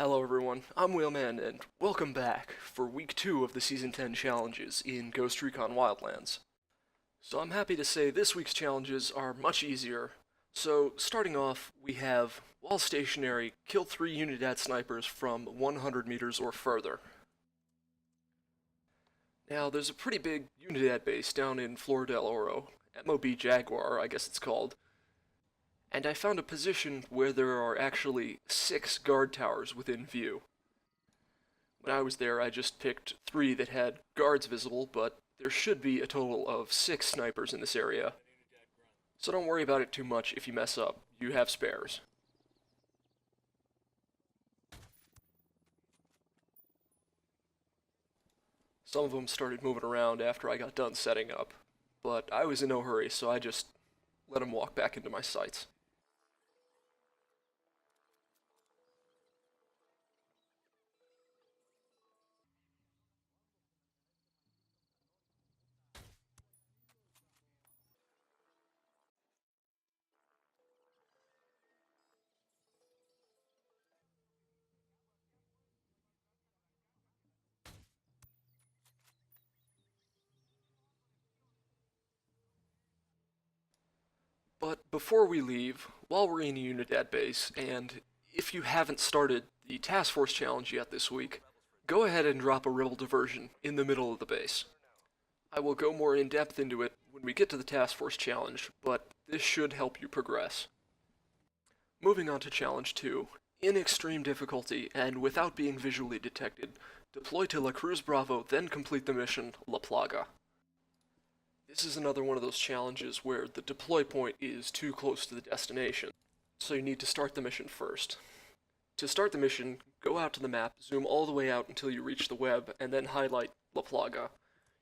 Hello everyone, I'm Wheelman, and welcome back for week 2 of the Season 10 challenges in Ghost Recon Wildlands. So I'm happy to say this week's challenges are much easier. So starting off, we have, while stationary, kill 3 Unidad snipers from 100 meters or further. Now there's a pretty big Unidad base down in Flor del Oro, MOB Jaguar I guess it's called, and I found a position where there are actually 6 guard towers within view. When I was there, I just picked 3 that had guards visible, but there should be a total of 6 snipers in this area. So don't worry about it too much if you mess up. You have spares. Some of them started moving around after I got done setting up, but I was in no hurry, so I just let them walk back into my sights. But before we leave, while we're in Unidad base, and if you haven't started the Task Force challenge yet this week, go ahead and drop a rebel diversion in the middle of the base. I will go more in depth into it when we get to the Task Force challenge, but this should help you progress. Moving on to challenge 2, in extreme difficulty and without being visually detected, deploy to La Cruz Bravo, then complete the mission La Plaga. This is another one of those challenges where the deploy point is too close to the destination, so you need to start the mission first. To start the mission, go out to the map, zoom all the way out until you reach the web, and then highlight La Plaga.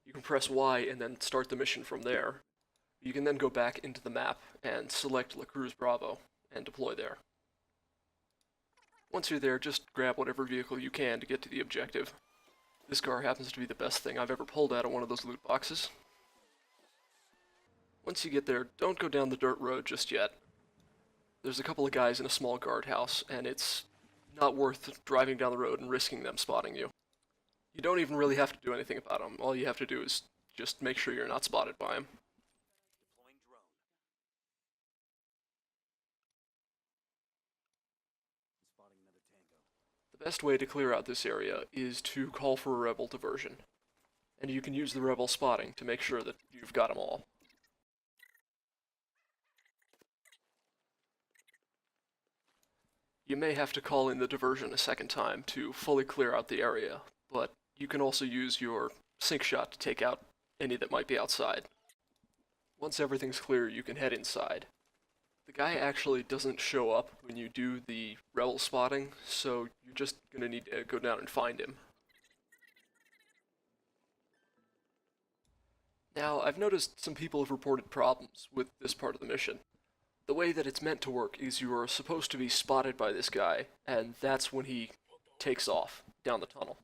You can press Y and then start the mission from there. You can then go back into the map and select La Cruz Bravo and deploy there. Once you're there, just grab whatever vehicle you can to get to the objective. This car happens to be the best thing I've ever pulled out of one of those loot boxes. Once you get there, don't go down the dirt road just yet. There's a couple of guys in a small guardhouse, and it's not worth driving down the road and risking them spotting you. You don't even really have to do anything about them. All you have to do is just make sure you're not spotted by them. The best way to clear out this area is to call for a rebel diversion, and you can use the rebel spotting to make sure that you've got them all. You may have to call in the diversion a second time to fully clear out the area, but you can also use your sink shot to take out any that might be outside. Once everything's clear, you can head inside. The guy actually doesn't show up when you do the rebel spotting, so you're just gonna need to go down and find him. Now, I've noticed some people have reported problems with this part of the mission. The way that it's meant to work is you are supposed to be spotted by this guy, and that's when he takes off down the tunnel.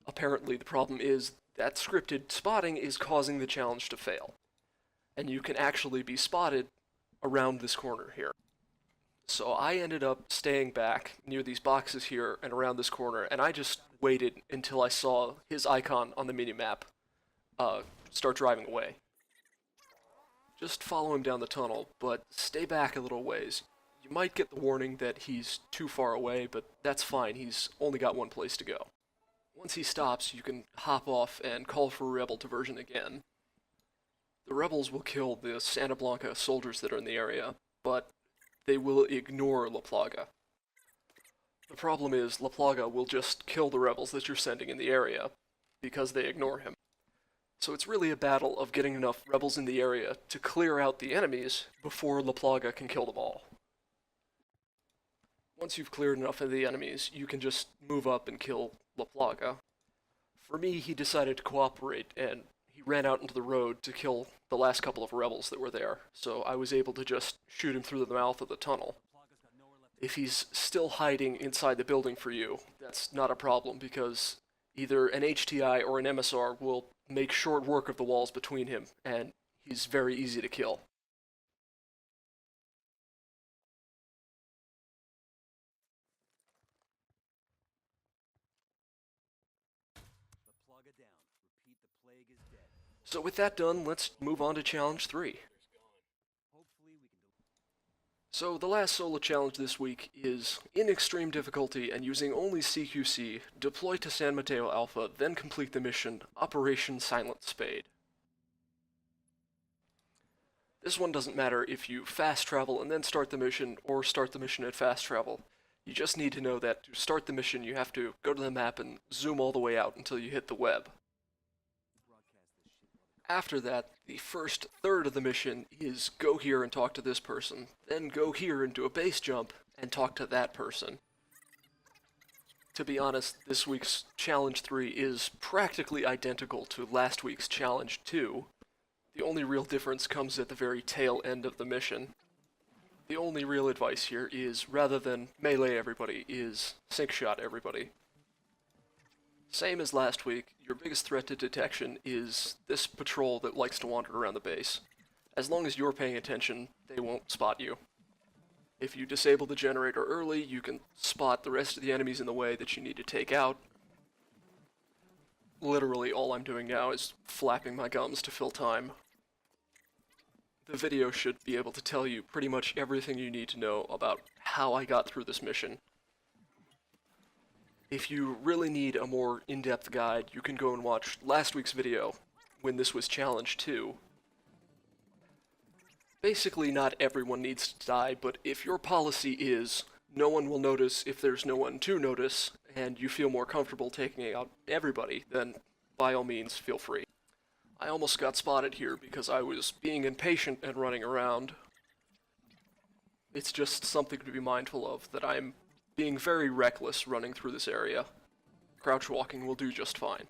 Apparently, the problem is that scripted spotting is causing the challenge to fail, and you can actually be spotted around this corner here. So I ended up staying back near these boxes here and around this corner, and I just waited until I saw his icon on the minimap start driving away. Just follow him down the tunnel, but stay back a little ways. You might get the warning that he's too far away, but that's fine, he's only got one place to go. Once he stops, you can hop off and call for a rebel diversion again. The rebels will kill the Santa Blanca soldiers that are in the area, but they will ignore La Plaga. The problem is, La Plaga will just kill the rebels that you're sending in the area, because they ignore him. So it's really a battle of getting enough rebels in the area to clear out the enemies before La Plaga can kill them all. Once you've cleared enough of the enemies, you can just move up and kill La Plaga. For me, he decided to cooperate, and he ran out into the road to kill the last couple of rebels that were there, so I was able to just shoot him through the mouth of the tunnel. If he's still hiding inside the building for you, that's not a problem, because either an HTI or an MSR will make short work of the walls between him, and he's very easy to kill. So with that done, let's move on to Challenge 3. So the last solo challenge this week is, in extreme difficulty and using only CQC, deploy to San Mateo Alpha, then complete the mission, Operation Silent Spade. This one doesn't matter if you fast travel and then start the mission, or start the mission at fast travel. You just need to know that to start the mission you have to go to the map and zoom all the way out until you hit the web. After that, the first third of the mission is go here and talk to this person, then go here and do a base jump and talk to that person. To be honest, this week's Challenge 3 is practically identical to last week's Challenge 2. The only real difference comes at the very tail end of the mission. The only real advice here is, rather than melee everybody, is sink shot everybody. Same as last week, your biggest threat to detection is this patrol that likes to wander around the base. As long as you're paying attention, they won't spot you. If you disable the generator early, you can spot the rest of the enemies in the way that you need to take out. Literally all I'm doing now is flapping my gums to fill time. The video should be able to tell you pretty much everything you need to know about how I got through this mission. If you really need a more in-depth guide, you can go and watch last week's video, when this was Challenge 2. Basically, not everyone needs to die, but if your policy is, no one will notice if there's no one to notice, and you feel more comfortable taking out everybody, then by all means, feel free. I almost got spotted here because I was being impatient and running around. It's just something to be mindful of, that I'm being very reckless running through this area. Crouch walking will do just fine.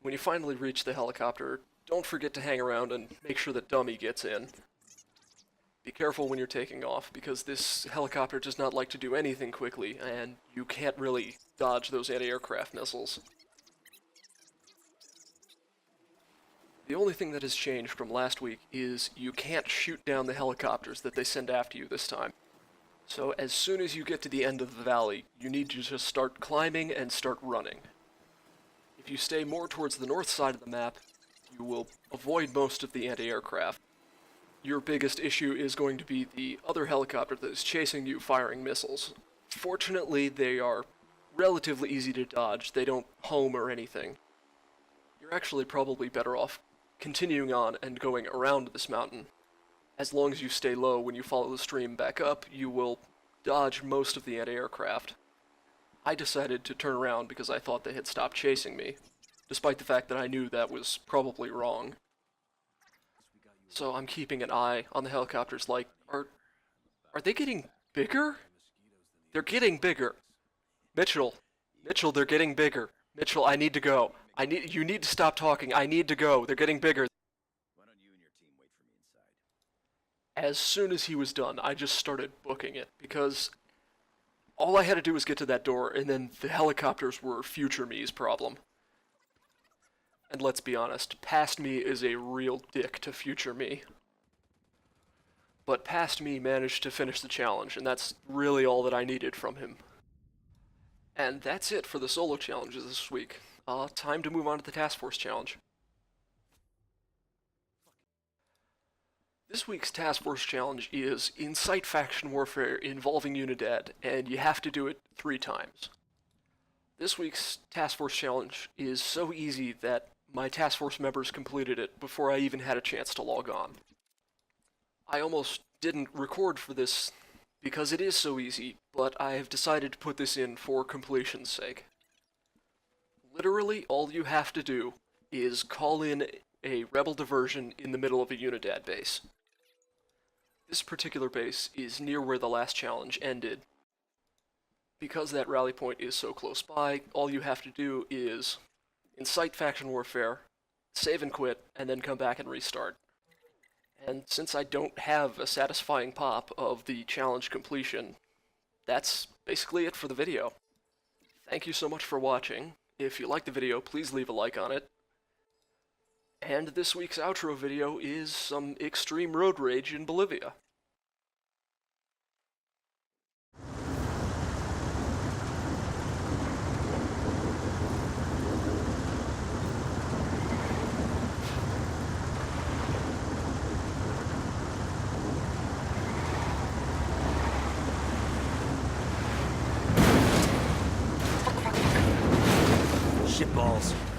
When you finally reach the helicopter, don't forget to hang around and make sure that Dummy gets in. Be careful when you're taking off, because this helicopter does not like to do anything quickly, and you can't really dodge those anti-aircraft missiles. The only thing that has changed from last week is you can't shoot down the helicopters that they send after you this time. So as soon as you get to the end of the valley, you need to just start climbing and start running. If you stay more towards the north side of the map, you will avoid most of the anti-aircraft. Your biggest issue is going to be the other helicopter that is chasing you firing missiles. Fortunately, they are relatively easy to dodge. They don't home or anything. You're actually probably better off continuing on and going around this mountain. As long as you stay low when you follow the stream back up, you will dodge most of the anti-aircraft. I decided to turn around because I thought they had stopped chasing me, despite the fact that I knew that was probably wrong. So I'm keeping an eye on the helicopters like, are they getting bigger? They're getting bigger. Mitchell, they're getting bigger. Mitchell, I need to go. You need to stop talking. I need to go. They're getting bigger. Why don't you and your team wait for me inside? As soon as he was done, I just started booking it, because all I had to do was get to that door, and then the helicopters were future me's problem. And let's be honest, past me is a real dick to future me. But past me managed to finish the challenge, and that's really all that I needed from him. And that's it for the solo challenges this week. Time to move on to the Task Force challenge. This week's Task Force challenge is Incite Faction Warfare involving Unidad, and you have to do it 3 times. This week's Task Force challenge is so easy that my Task Force members completed it before I even had a chance to log on. I almost didn't record for this because it is so easy, but I have decided to put this in for completion's sake. Literally, all you have to do is call in a rebel diversion in the middle of a Unidad base. This particular base is near where the last challenge ended. Because that rally point is so close by, all you have to do is incite faction warfare, save and quit, and then come back and restart. And since I don't have a satisfying pop of the challenge completion, that's basically it for the video. Thank you so much for watching. If you liked the video, please leave a like on it. And this week's outro video is some extreme road rage in Bolivia. Shitballs.